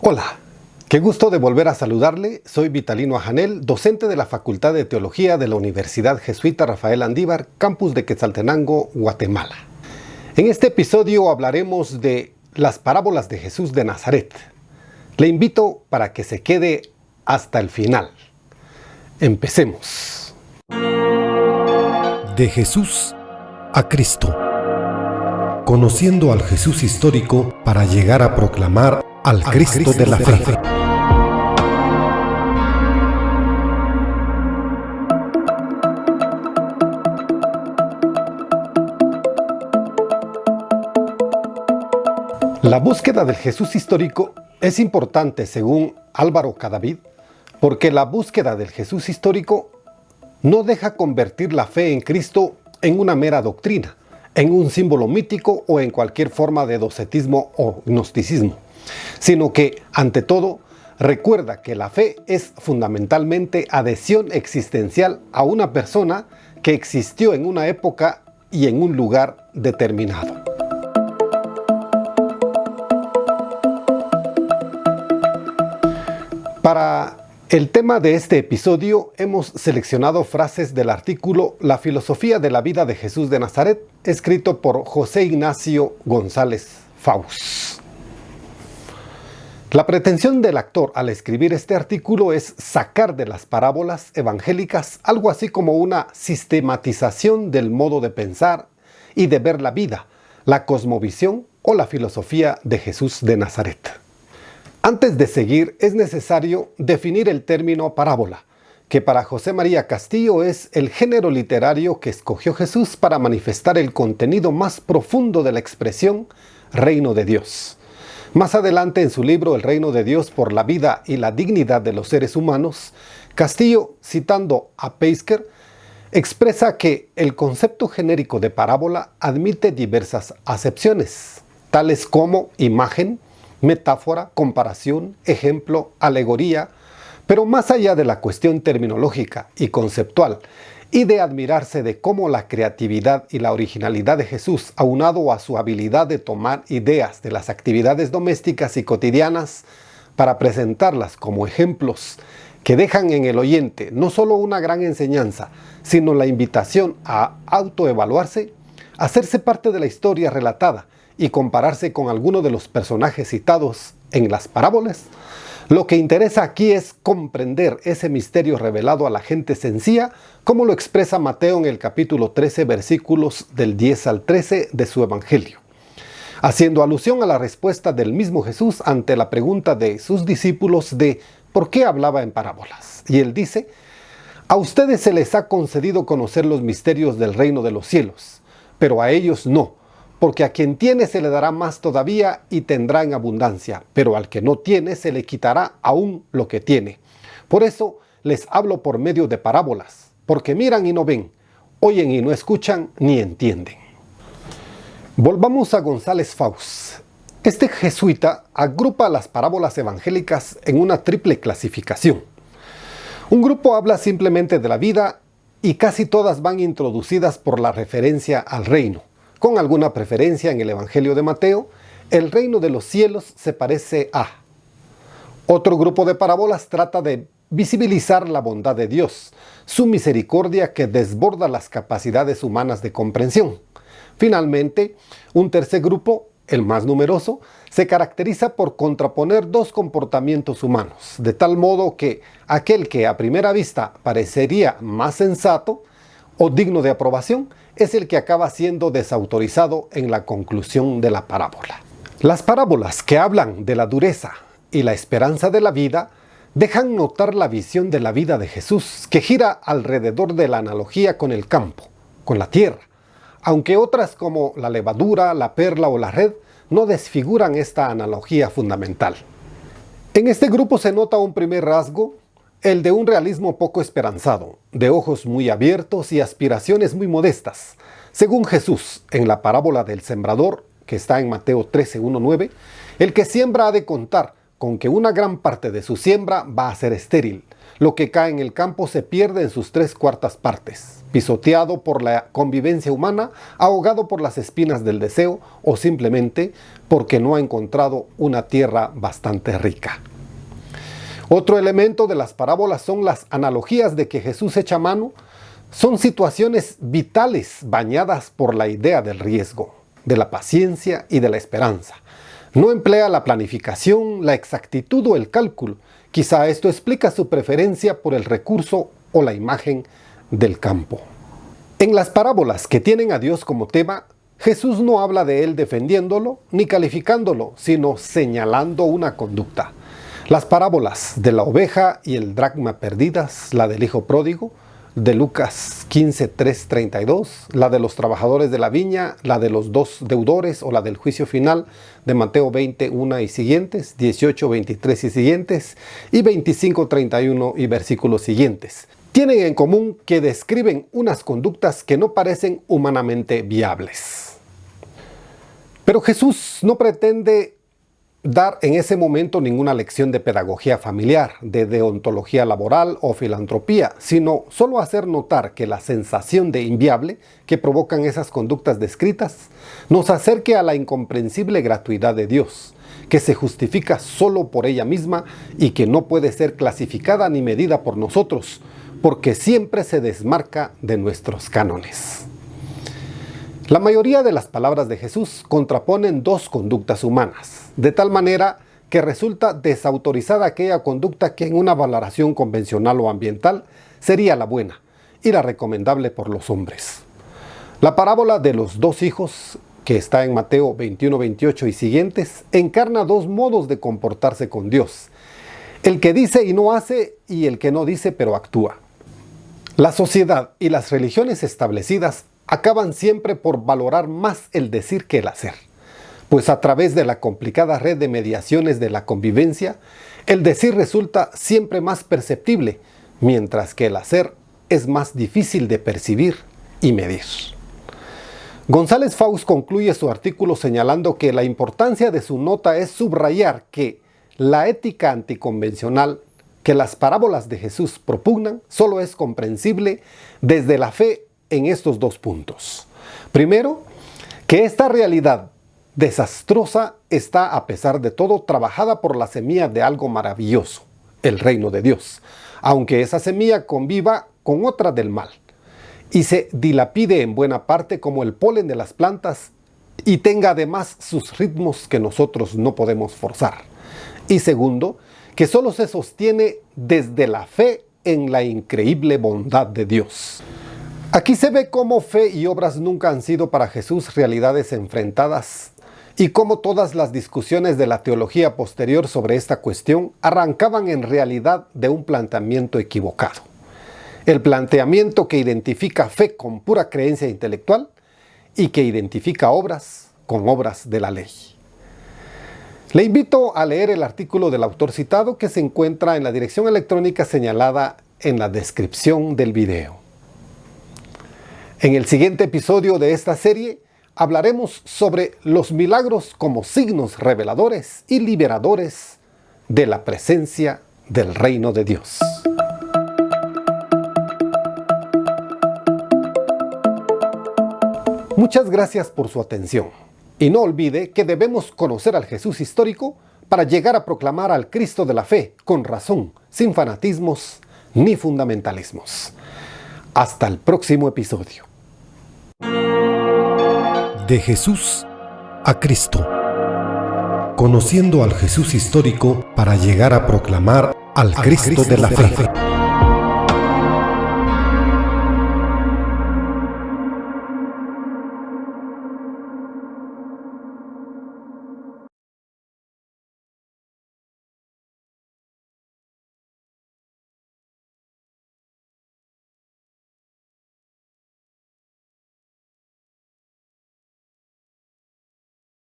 Hola, qué gusto de volver a saludarle. Soy Vitalino Ajanel, docente de la Facultad de Teología de la Universidad Jesuita Rafael Andívar, campus de Quetzaltenango, Guatemala. En este episodio hablaremos de las parábolas de Jesús de Nazaret. Le invito para que se quede hasta el final. Empecemos. De Jesús a Cristo. Conociendo al Jesús histórico para llegar a proclamar al Cristo de la fe. La búsqueda del Jesús histórico es importante, según Álvaro Cadavid, porque la búsqueda del Jesús histórico no deja convertir la fe en Cristo en una mera doctrina, en un símbolo mítico o en cualquier forma de docetismo o gnosticismo, sino que, ante todo, recuerda que la fe es fundamentalmente adhesión existencial a una persona que existió en una época y en un lugar determinado. Para el tema de este episodio hemos seleccionado frases del artículo La filosofía de la vida de Jesús de Nazaret, escrito por José Ignacio González Faus. La pretensión del actor al escribir este artículo es sacar de las parábolas evangélicas algo así como una sistematización del modo de pensar y de ver la vida, la cosmovisión o la filosofía de Jesús de Nazaret. Antes de seguir, es necesario definir el término parábola, que para José María Castillo es el género literario que escogió Jesús para manifestar el contenido más profundo de la expresión reino de Dios. Más adelante en su libro El reino de Dios por la vida y la dignidad de los seres humanos, Castillo, citando a Peisker, expresa que el concepto genérico de parábola admite diversas acepciones, tales como imagen, metáfora, comparación, ejemplo, alegoría, pero más allá de la cuestión terminológica y conceptual, y de admirarse de cómo la creatividad y la originalidad de Jesús, aunado a su habilidad de tomar ideas de las actividades domésticas y cotidianas para presentarlas como ejemplos que dejan en el oyente no solo una gran enseñanza, sino la invitación a autoevaluarse, hacerse parte de la historia relatada y compararse con alguno de los personajes citados en las parábolas, lo que interesa aquí es comprender ese misterio revelado a la gente sencilla, como lo expresa Mateo en el capítulo 13, versículos del 10 al 13 de su Evangelio, haciendo alusión a la respuesta del mismo Jesús ante la pregunta de sus discípulos de ¿por qué hablaba en parábolas? Y él dice: a ustedes se les ha concedido conocer los misterios del reino de los cielos, pero a ellos no. Porque a quien tiene se le dará más todavía y tendrá en abundancia, pero al que no tiene se le quitará aún lo que tiene. Por eso les hablo por medio de parábolas, porque miran y no ven, oyen y no escuchan ni entienden. Volvamos a González Faus. Este jesuita agrupa las parábolas evangélicas en una triple clasificación. Un grupo habla simplemente de la vida y casi todas van introducidas por la referencia al reino. Con alguna preferencia en el Evangelio de Mateo, el reino de los cielos se parece a. Otro grupo de parábolas trata de visibilizar la bondad de Dios, su misericordia que desborda las capacidades humanas de comprensión. Finalmente, un tercer grupo, el más numeroso, se caracteriza por contraponer dos comportamientos humanos, de tal modo que aquel que a primera vista parecería más sensato o digno de aprobación, es el que acaba siendo desautorizado en la conclusión de la parábola. Las parábolas que hablan de la dureza y la esperanza de la vida dejan notar la visión de la vida de Jesús, que gira alrededor de la analogía con el campo, con la tierra, aunque otras como la levadura, la perla o la red no desfiguran esta analogía fundamental. En este grupo se nota un primer rasgo, el de un realismo poco esperanzado, de ojos muy abiertos y aspiraciones muy modestas. Según Jesús, en la parábola del sembrador, que está en Mateo 13:1-9, el que siembra ha de contar con que una gran parte de su siembra va a ser estéril, lo que cae en el campo se pierde en sus 3/4 partes, pisoteado por la convivencia humana, ahogado por las espinas del deseo o simplemente porque no ha encontrado una tierra bastante rica. Otro elemento de las parábolas son las analogías de que Jesús echa mano. Son situaciones vitales bañadas por la idea del riesgo, de la paciencia y de la esperanza. No emplea la planificación, la exactitud o el cálculo. Quizá esto explica su preferencia por el recurso o la imagen del campo. En las parábolas que tienen a Dios como tema, Jesús no habla de él defendiéndolo ni calificándolo, sino señalando una conducta. Las parábolas de la oveja y el dracma perdidas, la del hijo pródigo, de Lucas 15, 3, 32, la de los trabajadores de la viña, la de los 2 deudores o la del juicio final de Mateo 20, 1 y siguientes, 18, 23 y siguientes y 25, 31 y versículos siguientes. Tienen en común que describen unas conductas que no parecen humanamente viables. Pero Jesús no pretende dar en ese momento ninguna lección de pedagogía familiar, de deontología laboral o filantropía, sino solo hacer notar que la sensación de inviable que provocan esas conductas descritas nos acerque a la incomprensible gratuidad de Dios, que se justifica solo por ella misma y que no puede ser clasificada ni medida por nosotros, porque siempre se desmarca de nuestros cánones. La mayoría de las palabras de Jesús contraponen dos conductas humanas, de tal manera que resulta desautorizada aquella conducta que en una valoración convencional o ambiental sería la buena y la recomendable por los hombres. La parábola de los 2 hijos, que está en Mateo 21, 28 y siguientes, encarna 2 modos de comportarse con Dios: el que dice y no hace, y el que no dice pero actúa. La sociedad y las religiones establecidas acaban siempre por valorar más el decir que el hacer, pues a través de la complicada red de mediaciones de la convivencia, el decir resulta siempre más perceptible, mientras que el hacer es más difícil de percibir y medir. González Faust concluye su artículo señalando que la importancia de su nota es subrayar que la ética anticonvencional que las parábolas de Jesús propugnan solo es comprensible desde la fe en estos 2 puntos. Primero, que esta realidad desastrosa está, a pesar de todo, trabajada por la semilla de algo maravilloso, el reino de Dios, aunque esa semilla conviva con otra del mal y se dilapide en buena parte como el polen de las plantas y tenga además sus ritmos que nosotros no podemos forzar. Y segundo, que solo se sostiene desde la fe en la increíble bondad de Dios. Aquí se ve cómo fe y obras nunca han sido para Jesús realidades enfrentadas y cómo todas las discusiones de la teología posterior sobre esta cuestión arrancaban en realidad de un planteamiento equivocado. El planteamiento que identifica fe con pura creencia intelectual y que identifica obras con obras de la ley. Le invito a leer el artículo del autor citado que se encuentra en la dirección electrónica señalada en la descripción del video. En el siguiente episodio de esta serie hablaremos sobre los milagros como signos reveladores y liberadores de la presencia del reino de Dios. Muchas gracias por su atención. Y no olvide que debemos conocer al Jesús histórico para llegar a proclamar al Cristo de la fe con razón, sin fanatismos ni fundamentalismos. Hasta el próximo episodio. De Jesús a Cristo. Conociendo al Jesús histórico para llegar a proclamar al Cristo de la fe.